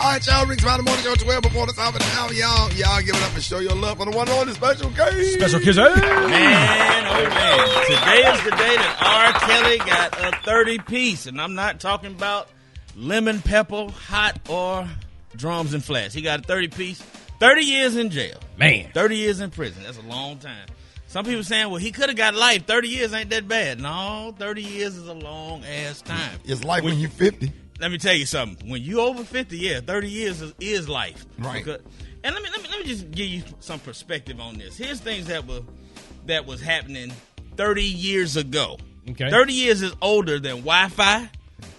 All right, y'all. Rick's Smiley Morning Show 12 before the top of the hour, y'all. Y'all give it up and show your love for the one and only Special K. Special Kiss. Man, oh man. Today is the day that R. Kelly got a 30-piece, and I'm not talking about lemon pepper, hot, or drums and flats. He got a 30-piece. 30 years in jail. Man. 30 years in prison. That's a long time. Some people saying, well, he could have got life. 30 years ain't that bad. No, 30 years is a long-ass time. It's life when you're 50. Let me tell you something. When you over 50, 30 years is life. Right. And let me just give you some perspective on this. Here's things that was happening 30 years ago. Okay. 30 years is older than Wi-Fi.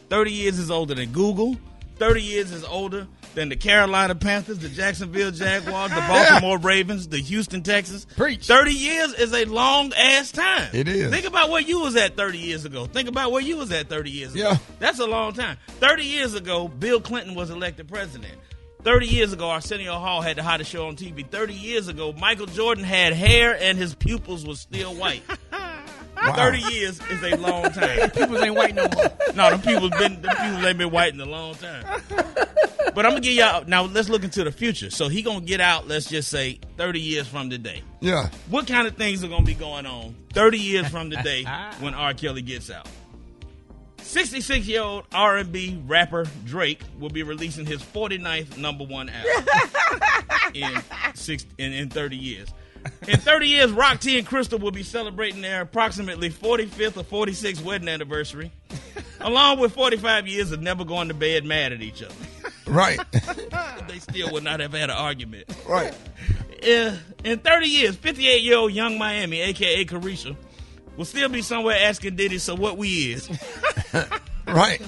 30 years is older than Google. 30 years is older than the Carolina Panthers, the Jacksonville Jaguars, the Baltimore Ravens, the Houston Texans. Preach. 30 years is a long-ass time. It is. Think about where you was at 30 years ago. Think about where you was at 30 years ago. Yeah. That's a long time. 30 years ago, Bill Clinton was elected president. 30 years ago, Arsenio Hall had the hottest show on TV. 30 years ago, Michael Jordan had hair and his pupils were still white. Wow. 30 years is a long time. People ain't white no more. No, them people ain't been white in a long time. But I'm going to give y'all, now let's look into the future. So he going to get out, let's just say, 30 years from today. Yeah. What kind of things are going to be going on 30 years from today when R. Kelly gets out? 66-year-old R&B rapper Drake will be releasing his 49th number one album in 30 years. In 30 years, Rock T and Crystal will be celebrating their approximately 45th or 46th wedding anniversary, along with 45 years of never going to bed mad at each other. Right. They still would not have had an argument. Right. In 30 years, 58-year-old Young Miami, a.k.a. Carisha, will still be somewhere asking Diddy, so what we is? Right.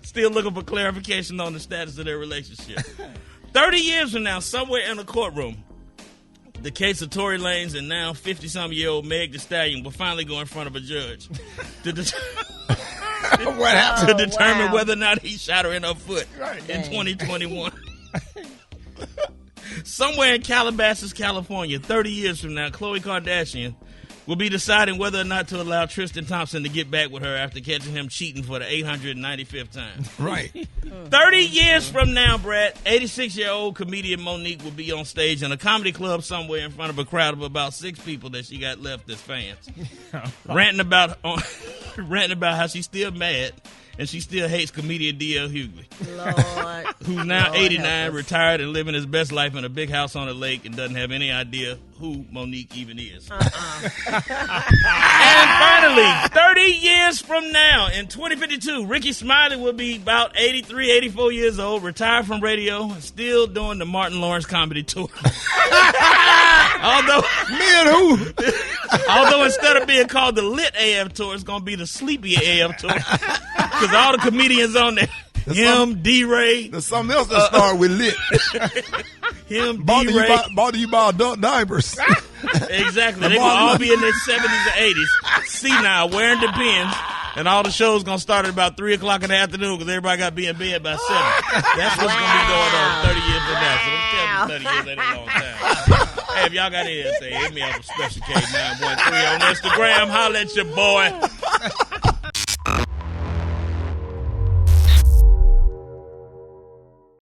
Still looking for clarification on the status of their relationship. 30 years from now, somewhere in a courtroom, the case of Tory Lanez and now 50-something-year-old Meg Thee Stallion will finally go in front of a judge to What happened? to determine whether or not he shot her in her foot in 2021. Somewhere in Calabasas, California, 30 years from now, Khloe Kardashian will be deciding whether or not to allow Tristan Thompson to get back with her after catching him cheating for the 895th time. Right. 30 years from now, Brad, 86-year-old comedian Monique will be on stage in a comedy club somewhere in front of a crowd of about 6 people that she got left as fans, ranting about how she's still mad and she still hates comedian D.L. Hughley, Lord. who's now Lord 89, retired and living his best life in a big house on a lake and doesn't have any idea who Monique even is. And finally, 30 years from now, in 2052, Rickey Smiley will be about 83, 84 years old, retired from radio, still doing the Martin Lawrence comedy tour. Although instead of being called the Lit AF Tour, it's going to be the Sleepy AF Tour. Because all the comedians on there, him, D-Ray. There's something else that started with lit. Him, D-Ray. D-Ray. Bought you by adult diapers. Exactly. They will all be in their 70s or 80s, senile, wearing the pins. And all the shows going to start at about 3 o'clock in the afternoon because everybody got to be in bed by 7. That's what's going to be going on 30 years from now. So don't tell me 30 years ain't a long time. Hey, if y'all got anything, hit me up with Special K913 on Instagram. Holla at your boy.